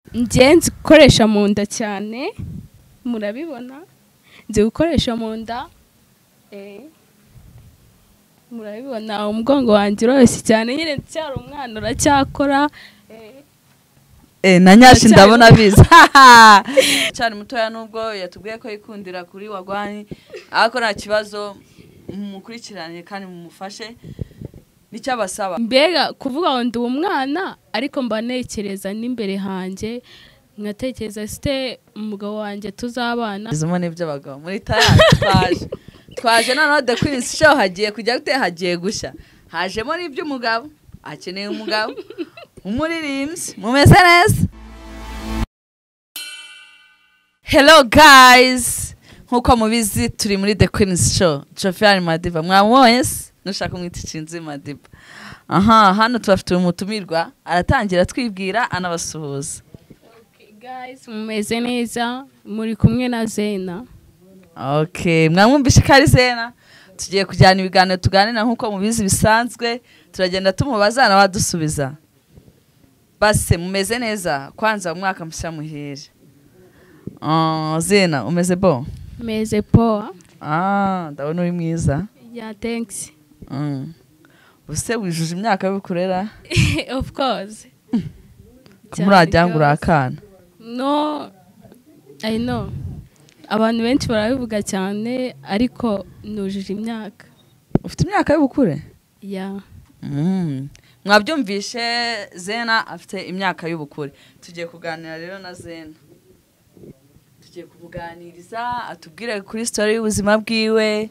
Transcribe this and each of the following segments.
ngenzi gukoresha mu nda cyane murabibona nzi gukoresha mu nda murabibona umugongo wanjye uroroshye cyane nyine cyari umwana uracyakora na nyashi ndabona biza cyane mutoya nubwo yatubwiye ko yikundira kuri Wagwani ariko nta kibazo mukurikirane kandi mumufashe nicyabasaba mbega kuvuga ngo ndi umwana ariko mba nekereza n'imbere hanjye nkatekereza site umugabo wanjye tuzabana izimo n'ibyo abagabo muri twaje noneho The Queen's Show hagiye kujya gute hagiye gushya hajemo n'ibyo umugabo akeneye umugabo umuririmbyi mumeze neza. Hello guys, nkuko mubizi turi muri The Queen's Show. Jofiani Madiba mwamubonye nushaka umwita icinzi Madiba. Hano tubafite umutumirwa aratangira twibwira anabasuhuza. Okay guys, mumeze neza muri kumwe na Zena. Okay, mwamwumvishe kari Zena. Tugiye kujyana ibiganiro tuganira nkuko mubizi bisanzwe, turagenda tumubaza na badusubiza. Base mumeze neza kwanza umwaka mushya muhire. Zena umeze bo? Meze poa. Ndabona uri mwiza. Yeah, thanks. Use wijuje imyaka y'ukurera? Of course. Kumurajyanga urakana. No, I know. Abantu benshi barabivuga cyane ariko nujuje imyaka. Ufite imyaka y'ubukure? Yeah. Mwabyumvishe Zena afite imyaka y'ubukure. Tugiye kuganira rero na Zena. Tugiye kubuganiriza atubwire kuri story y'ubuzima bwiwe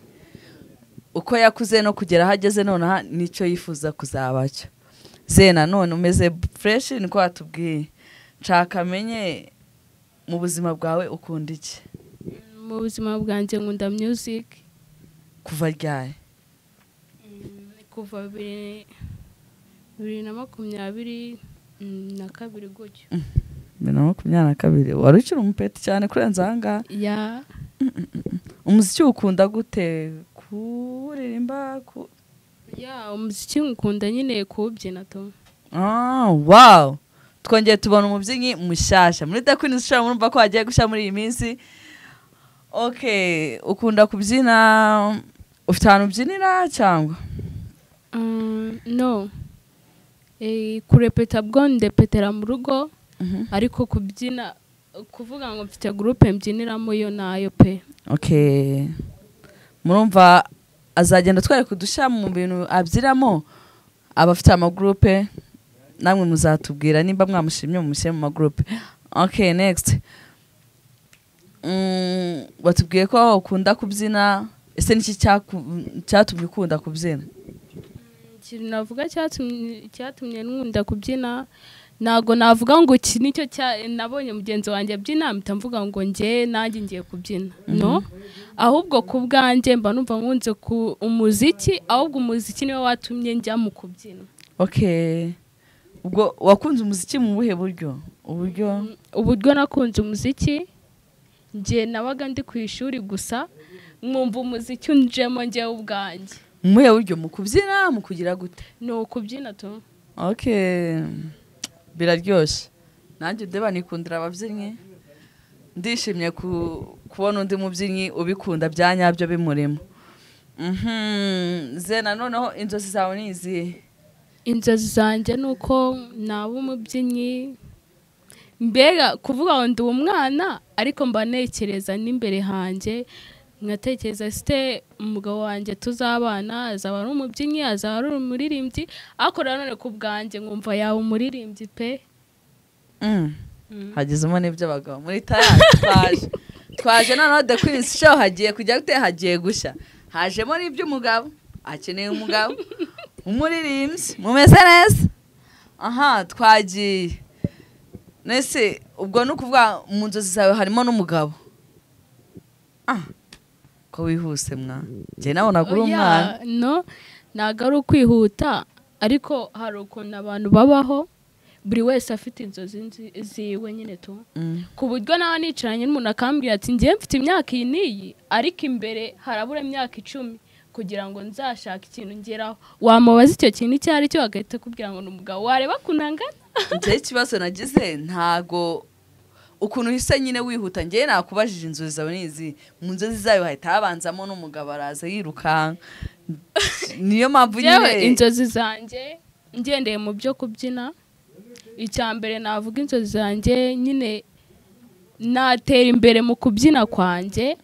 uko yakuze no kugera hageze none nicyo yifuza kuzabacyo. Zena none umeze fresh niko atubwiye. Nshaka menye mu buzima bwawe ukunda iki? Mu buzima bwanjye nkunda music. Kuva ryari? Kuva 2022 gutyo. 2022 wari ukiri umupeti cyane kurenza ahangaha? Yeah. Umuziki ukunda gute? Kuririmba Yeah, umuziki nkunda nyine kubyina to. Wow. Twongeye tubona umubyinnyi mushyashya muri The Queen's Show murumva ko hagiye gushya muri iyi minsi. Okay, ukunda kubyina ufite ahantu ubyinira cyangwa? No. Kurepeta bwo ndepetera mu rugo ariko kubyina kuvuga ngo mfite groupe mbyiniramo yo nayo pe. Okay. Murumva azagenda tware kudushya mu bintu abyiramo abafite ama groupe namwe muzatubwira nimba mwamushimye mumushyire mu ma groupe. Okay, next. Watubwiye ko ukunda kubyina ese niki cyatumye ukunda kubyina? Ikintu navuga cyatumye nkunda kubyina nago navuga ngo iki nicyo nabonye mugenzi wanjye abyina mpita mvuga ngo nanjye ngiye kubyina. No, ahubwo ku bwanjye mba numva nkunze ku umuziki ahubwo umuziki niwe watumye njya mu kubyina. Okay. Ubwo wakunze umuziki mu buhe buryo? Uburyo nakunze umuziki nabaga ndi ku ishuri gusa mwumva umuziki unjemo njye ubwanjye. Muhe buryo mu kubyina mu kugira gute? No kubyina to. Okay. Biraryoshye. Nanjye ndeba nikundira ababyinnyi. Ndishimye kubona undi mubyinnyi ubikunda byanyabyo bimurimo. Zena noneho inzozi zawe ni izihe? Inzozi zanjye nuko naba umubyinnyi. Mbega kuvuga ngo ndi umwana ariko mba nekereza n'imbere hanjye nkatekereza site umugabo wanjye tuzabana azaba ari umubyinnyi azaba ari umuririmbyi ariko none ku bwanjye nkumva yawe umuririmbyi pe. Hagizemo n'ibyo abagabo muri twaje noneho The Queen's Show hagiye kujya gute hagiye gushya hajemo n'ibyo umugabo akeneye umugabo umuririmbyi mumeze neza. Twagiye nese ubwo no kuvuga mu nzozi zawe harimo n'umugabo. Ko wihuse mwa nje nabona guru umwana. No, nagaru ukwihuta ariko hari ukuntu abantu babaho buri wese afite inzozi ziwe nyine to. Ku buryo nawe nicaranye n'umuntu akambwira ati ngiye mfite imyaka iyi niyi ariko imbere harabura imyaka 10 kugira ngo nzashaka ikintu ngeraho. Wamubaza icyo kintu cyari cyo agahita kubwira ngo n'umugabo wareba kunangana. njye ikibazo nagize ntago ukuntu uhise nyine wihuta njye nakubajije inzozi zawe nizi mu nzozi zayo hahita habanzamo n'umugabo araza yirukanka niyo mpamvu nyine inzozi zanjye ngendeye mu byo kubyina icya mbere navuga inzozi zanjye nyine natera imbere mu kubyina kwanjye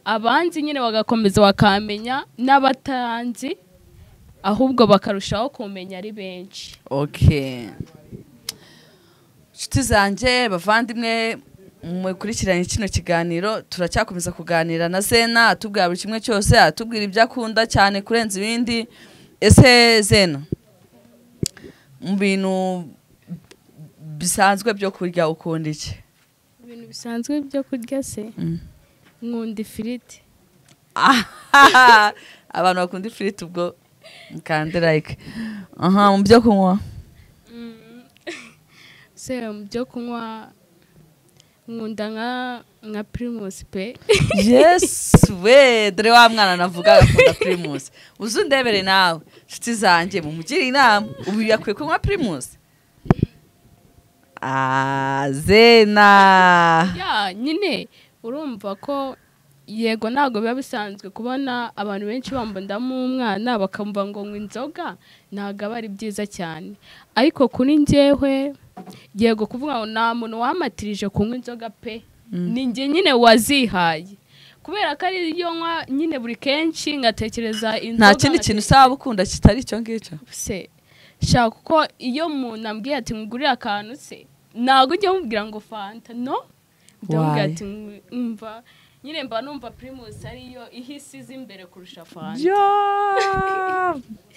abanzi nyine bagakomeza bakamenya n'abatanzi ahubwo bakarushaho kumenya ari benshi. Okay, inshuti zanjye bavandimwe mukurikiranye kino kiganiro turacyakomeza kuganira na Zena atubwira buri kimwe cyose atubwira ibyo akunda cyane kurenza ibindi. Ese Zena mu bintu bisanzwe byo kurya ukunda iki? Ibintu bisanzwe byo kurya se nkunda ifiriti. Abantu bakunda ifiriti ubwo kandi like mu byo kunywa se mu byo kunywa nkunda nka Primus pe. Yes we dore wa mwana navuga akunda Primus uzundebere nawe nshuti zanjye mu mugire inama ubu yakwiye kunywa Primus. Zena ya nyine urumva ko yego ntago biba bisanzwe kubona abantu benshi bambondamo umwana bakamva ngo nywa inzoga ntago aba ari byiza cyane ariko kuri njyewe yego kuvuga ngo nta muntu wamatirije kunywa inzoga pe ni njye nyine wazihaye kubera ko ari yo nywa nyine buri kenshi ngatekereza inzoga. Nta kindi kintu usaba ukunda kitari icyo ngicyo se shaka kuko iyo umuntu ambwiye ati ngurira akantu se ntago ujya mubwira ngo fanta no ndamubwira ati mva nyine mba numva Primus ariyo ihisize imbere kurusha fanta.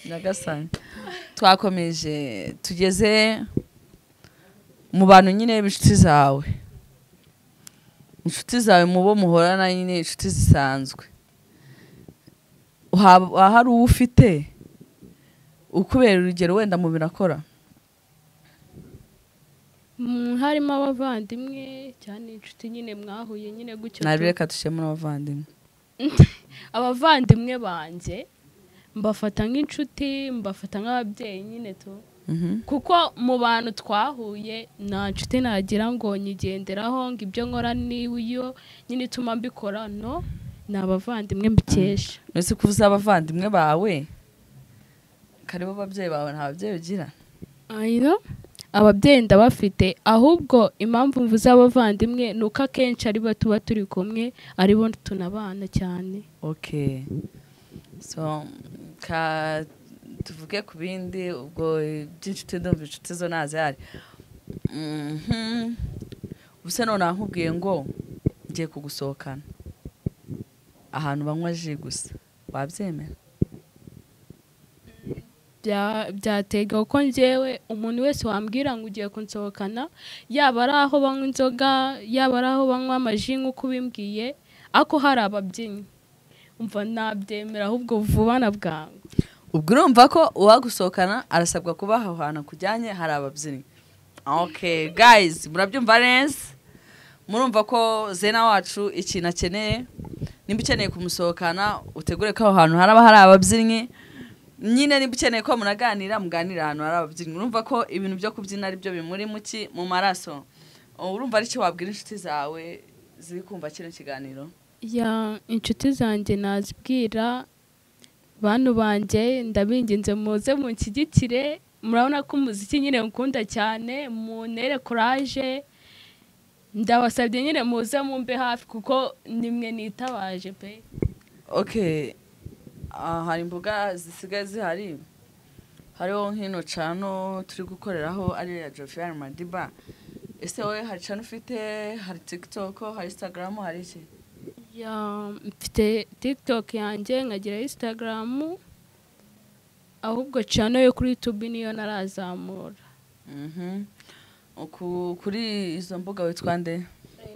Nagasani twakomeje tugeze mu bantu nyine b'inshuti zawe, inshuti zawe mubo muhorana nyine inshuti zisanzwe hari uwo ufite ukubera urugero wenda mu birakora? Harimo abavandimwe cyane inshuti nyine mwahuye nyine gutyo. Nabireka dushemo n'abavandimwe. Abavandimwe banjye mbafata nk'inshuti mbafata nk'ababyeyi nyine tu kuko mu bantu twahuye nta nshuti nagira ngo nyigenderaho ngo ibyo nkora niyo nyine ituma mbikora no ni abavandimwe mbikesha. Mbese kuvuza abavandimwe bawe karibo ababyeyi bawe nta babyeyi ugira? Ababyeyi ndabafite ahubwo impamvu mvuze abavandimwe ni uko akenshi aribo tuba turi kumwe aribo tunabana cyane. Okay, so tuvuge ku bindi ubwo by'inshuti ndumva inshuti zo nazihari. Ubuse none nkubwiye ngo ngiye kugusohokana ahantu banywa ji gusa wabyemera? Byatega uko njyewe umuntu wese wambwira ngo ugiye kunsohokana yaba ari aho banywa inzoga yaba ari aho banywa amaji nk'uko ubimbwiye ako hari ababyinnyi umva nabyemera ahubwo vuba na bwangu. Ubwo urumva ko uwagusohokana arasabwa kuba aho hantu kujyanye hari ababyinnyi. Okay guys, murabyumva neza? Murumva ko Zena wacu ikintu akeneye nimba ukeneye kumusohokana utegure ko aho hantu haraba hari ababyinnyi nyine nimba ukeneye ko munaganira muganira ahantu hari ababyinnyi. Urumva ko ibintu byo kubyina ari byo bimuri mu maraso. Urumva ari cyo wabwira inshuti zawe ziri kumva kino kiganiro? Ya inshuti zanjye nazibwira bantu banjye ndabinginze muze munshyigikire murabona ko umuziki nyine mukunda cyane muntere courage ndabasabye nyine muze mumbe hafi kuko nimwe nitabaje pe. Okay, hari imbuga zisigaye zihari hariho nk'ino cano turi gukoreraho ari ya Jofiane Madiba. Ese wowe hari cano ufite? Hari TikTok, hari Instagram, hari iki? Ya mfite TikTok yanjye nkagira Instagram ahubwo cano yo kuri YouTube niyo narazamura. Kuri izo mbuga witwa nde?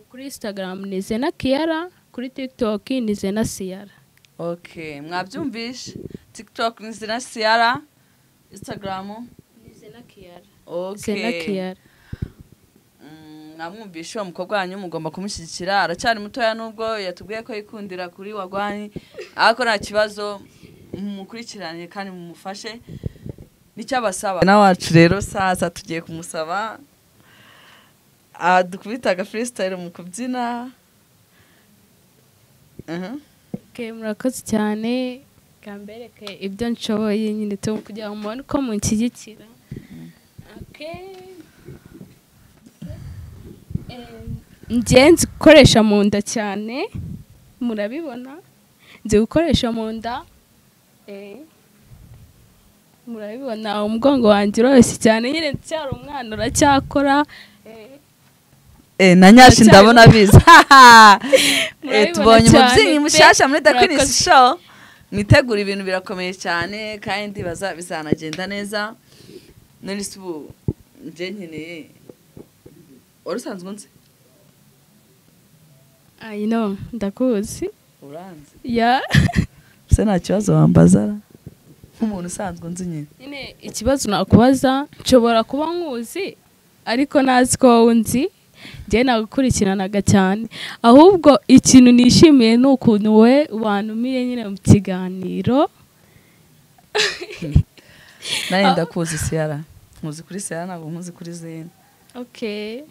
Kuri Instagram ni Zena Kiara, kuri TikTok ni Zena Siara. Okay, mwabyumvishe? TikTok ni Zena Siara, Instagram ni Zena Kiara. Okay. Zena Kiara. Namwumvishe umukobwa wanyu mugomba kumushyigikira aracyari mutoya nubwo yatubwiye ko yikundira kuri Wagwani ariko nta kibazo mukurikirane kandi mumufashe. nicyo abasaba na wacu rero sasa tugiye kumusaba dukubitaga freestyle mu kubyina. Okay, murakoze cyane kambereke ibyo nshoboye nyine kugira ngo mubone ko munshyigikira. Njye nzi gukoresha mu nda cyane, murabibona, nzi gukoresha mu nda, murabibona umugongo wanjye uroroshye cyane, nyine cyari umwana uracyakora, na nyashi ndabona biza. Tubonye umubyinnyi mushyashya muri The Queen's Show, mwitegura ibintu birakomeye cyane kandi bizanagenda neza. Nari ubu nje nkeneye urusanzwe nzi. I know, ndakuzi. Uranzi? Yeah. Se nta kibazo wambaza nk'umuntu usanzwe nzi nyine. Nyine ikibazo nakubaza nshobora kuba nkuzi ariko nazi ko unzi. Njye nagukurikiranaga cyane, ahubwo ikintu nishimiye ni ukuntu we wantumiye nyine mu kiganiro. Nawe ndakuzi Siyara, nkuzi kuri Siyara ntabwo nkuzi kuri Zena. Okay.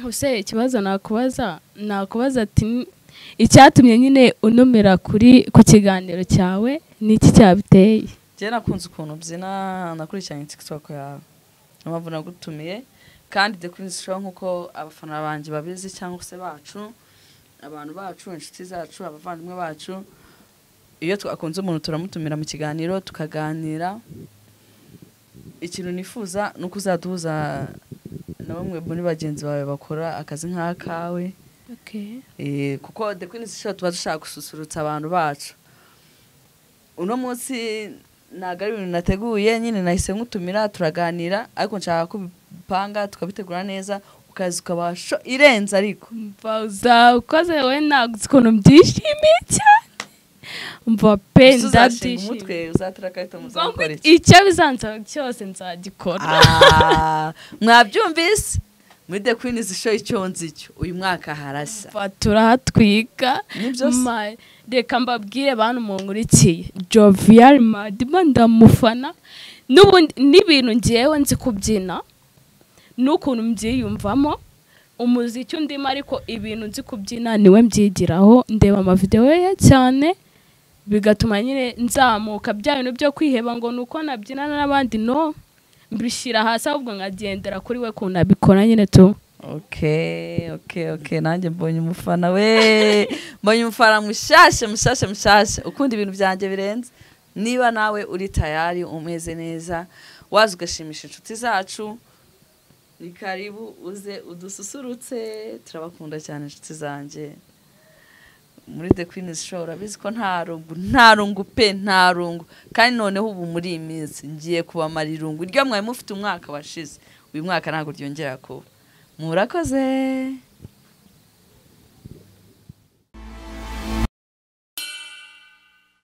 Use ikibazo nakubaza ati icyatumye nyine unumira ku kiganiro cyawe n'iki cyabiteye? Njye nakunze ukuntu byina, nakurikiranye TikTok yawe, mpamvu nagutumiye. Kandi The Queen's Show nk'uko abafana banjye babizi cyangwa se bacu, abantu bacu, inshuti zacu, abavandimwe bacu, iyo twakunze umuntu turamutumira mu kiganiro tukaganira. Ikintu nifuza nuko uzaduhuza na bamwe muri bagenzi bawe bakora akazi nk'akawe. Okay. Kuko The Queen's Show tuba dushaka gususurutsa abantu bacu. Uno munsi ntabwo ari ibintu nateguye, nyine nahise nkutumira turaganira, ariko nshaka kubipanga tukabitegura neza ukazi ukabasho irenze. Ariko mbaza ukoze we ntabwo ukuntu byishimiye cyane, mva pe ndabyishimiye. Umutwe uzatarakaita muzakora iki? Icyo bizansaba cyose nzagikora. Mwabyumvise muri The Queen's Show icyo nzicyo uyu mwaka harasa. Turahatwika. Reka mbabwire bantu munkurikiye, Jovial Madiba ndamufana, n'ubundi n'ibintu ngewe nzi kubyina n'ukuntu mbyiyumvamo, umuziki undimo, ariko ibintu nzi kubyina niwe mbyigiraho, ndeba amavideo ye cyane bigatuma nyine nzamuka. Bya bintu byo kwiheba ngo nuko nabyinana n'abandi no, mbishyira hasi ahubwo nkagendera kuri we kuntu abikora nyine tu. Okay, nanjye mbonye umufana we, mbonye umufana mushyashya ukunda ibintu byanjye birenze. Niba nawe uri tayari umeze neza waza ugashimisha inshuti zacu, ni karibu uze udususurutse, turabakunda cyane inshuti zanjye. Muri The Queen's Show urabizi ko nta rungu pe, nta rungu. Kandi noneho ubu muri iyi minsi ngiye kubamara irungu iryo mwari mufite umwaka washize, uyu mwaka ntabwo ryongera kuba. Murakoze.